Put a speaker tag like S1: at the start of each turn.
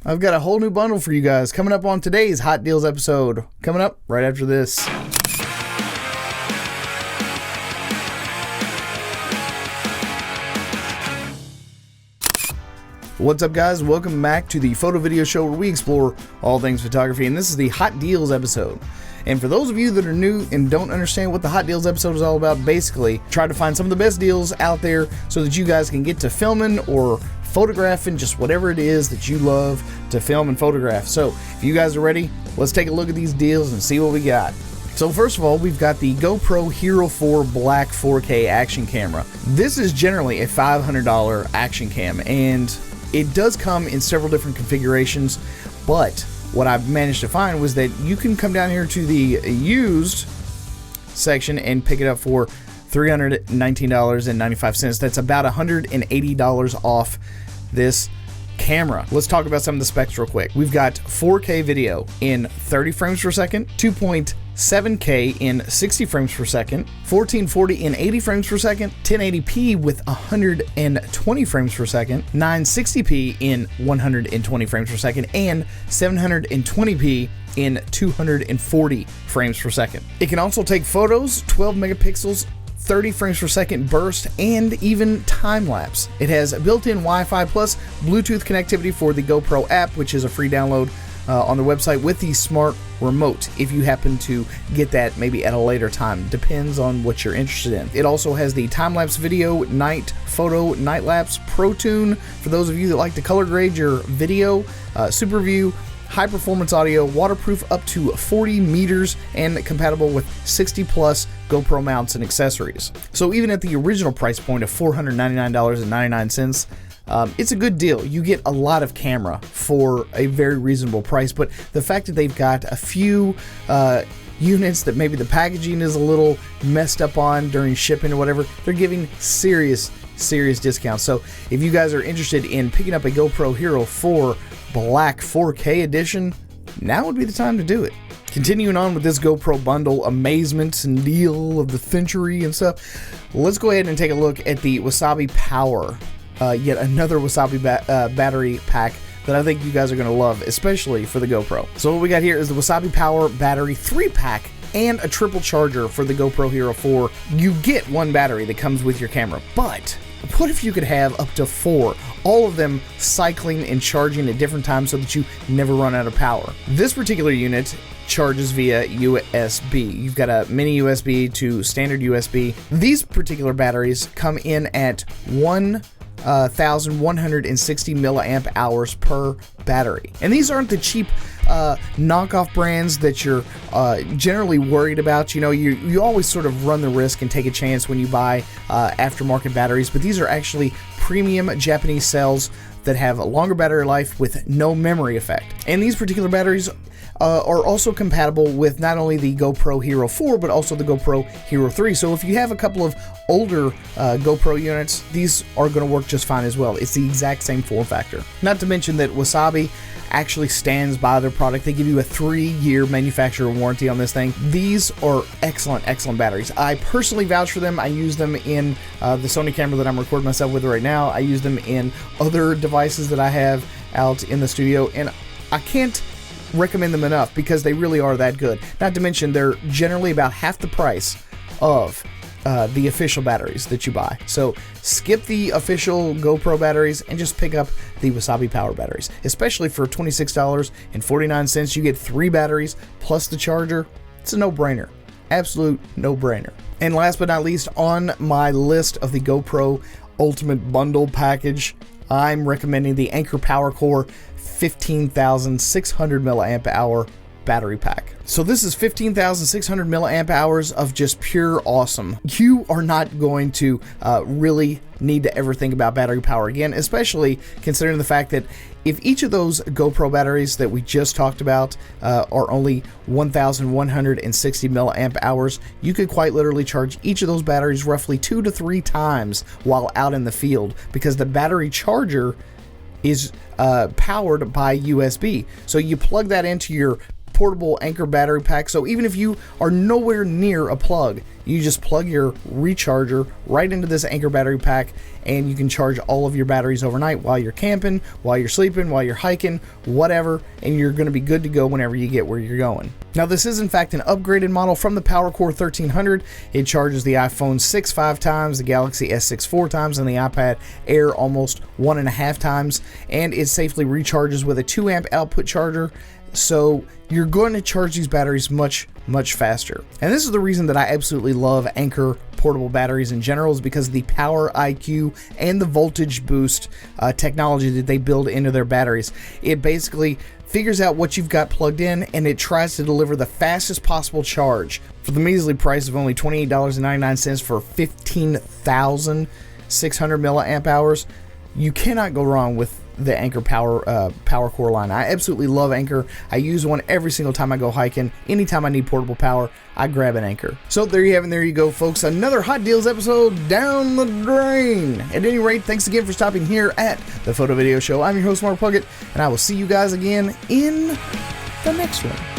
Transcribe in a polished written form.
S1: I've got a whole new bundle for you guys coming up on today's Hot Deals episode. Coming up right after this. What's up, guys? Welcome back to the photo video show where we explore all things photography, and this is the Hot Deals episode. And for those of you that are new and don't understand what the Hot Deals episode is all about, basically try to find some of the best deals out there so that you guys can get to filming or photographing just whatever it is that you love to film and photograph. So if you guys are ready, let's take a look at these deals and see what we got. So first of all, we've got the GoPro Hero4 Black 4K action camera. This is generally a $500 action cam, and it does come in several different configurations, but what I've managed to find was that you can come down here to the used section and pick it up for $319.95. That's about $180 off this camera. Let's talk about some of the specs real quick. We've got 4K video in 30 frames per second, 2.7K in 60 frames per second, 1440 in 80 frames per second, 1080p with 120 frames per second, 960p in 120 frames per second, and 720p in 240 frames per second. It can also take photos, 12 megapixels, 30 frames per second burst, and even time-lapse. It has built-in Wi-Fi plus Bluetooth connectivity for the GoPro app, which is a free download on the website, with the smart remote if you happen to get that maybe at a later time. Depends on what you're interested in. It also has the time-lapse video, night photo, night lapse, Pro Tune for those of you that like to color grade your video, Super View, high performance audio, waterproof up to 40 meters, and compatible with 60 plus GoPro mounts and accessories. So even at the original price point of $499.99, it's a good deal. You get a lot of camera for a very reasonable price, but the fact that they've got a few units that maybe the packaging is a little messed up on during shipping or whatever, they're giving serious discounts. So if you guys are interested in picking up a GoPro Hero 4 Black 4K edition, now would be the time to do it. Continuing on with this GoPro bundle amazement and deal of the century and stuff, let's go ahead and take a look at the Wasabi Power. Yet another Wasabi battery pack that I think you guys are going to love, especially for the GoPro. So what we got here is the Wasabi Power battery 3-pack and a triple charger for the GoPro Hero 4. You get one battery that comes with your camera, but what if you could have up to 4, all of them cycling and charging at different times so that you never run out of power? This particular unit charges via USB. You've got a mini USB to standard USB. These particular batteries come in at 1,160 milliamp hours per battery. And these aren't the cheap knockoff brands that you're generally worried about. You know, you always sort of run the risk and take a chance when you buy aftermarket batteries, but these are actually premium Japanese cells that have a longer battery life with no memory effect. And these particular batteries are also compatible with not only the GoPro Hero 4, but also the GoPro Hero 3. So if you have a couple of older GoPro units, these are going to work just fine as well. It's the exact same form factor. Not to mention that Wasabi actually stands by their product. They give you a 3-year manufacturer warranty on this thing. These are excellent batteries. I personally vouch for them. I use them in the Sony camera that I'm recording myself with right now. I use them in other devices that I have out in the studio, and I can't recommend them enough because they really are that good. Not to mention they're generally about half the price of the official batteries that you buy. So skip the official GoPro batteries and just pick up the Wasabi Power batteries. Especially for $26.49, you get 3 batteries plus the charger. It's a no-brainer. Absolute no-brainer. And last but not least, on my list of the GoPro Ultimate Bundle package, I'm recommending the Anker PowerCore 15,600 milliamp hour battery pack. So this is 15,600 milliamp hours of just pure awesome. You are not going to really need to ever think about battery power again, especially considering the fact that if each of those GoPro batteries that we just talked about are only 1,160 milliamp hours, you could quite literally charge each of those batteries roughly 2 to 3 times while out in the field, because the battery charger is powered by USB. So you plug that into your portable Anker battery pack, so even if you are nowhere near a plug, you just plug your recharger right into this Anker battery pack, and you can charge all of your batteries overnight while you're camping, while you're sleeping, while you're hiking, whatever, and you're going to be good to go whenever you get where you're going. Now, this is in fact an upgraded model from the PowerCore 1300. It charges the iPhone 6 5 times, the Galaxy S6 4 times, and the iPad Air almost 1.5 times, and it safely recharges with a 2 amp output charger. So you're going to charge these batteries much faster. And this is the reason that I absolutely love Anker portable batteries in general, is because of the power IQ and the voltage boost technology that they build into their batteries. It basically figures out what you've got plugged in, and it tries to deliver the fastest possible charge for the measly price of only $28.99 for 15,600 milliamp hours. You cannot go wrong with the Anker PowerCore line. I absolutely love Anker. I use one every single time I go hiking. Anytime I need portable power, I grab an Anker. So there you have it. There you go, folks. Another Hot Deals episode down the drain. At any rate, thanks again for stopping here at the Photo Video Show. I'm your host, Mark Puckett, and I will see you guys again in the next one.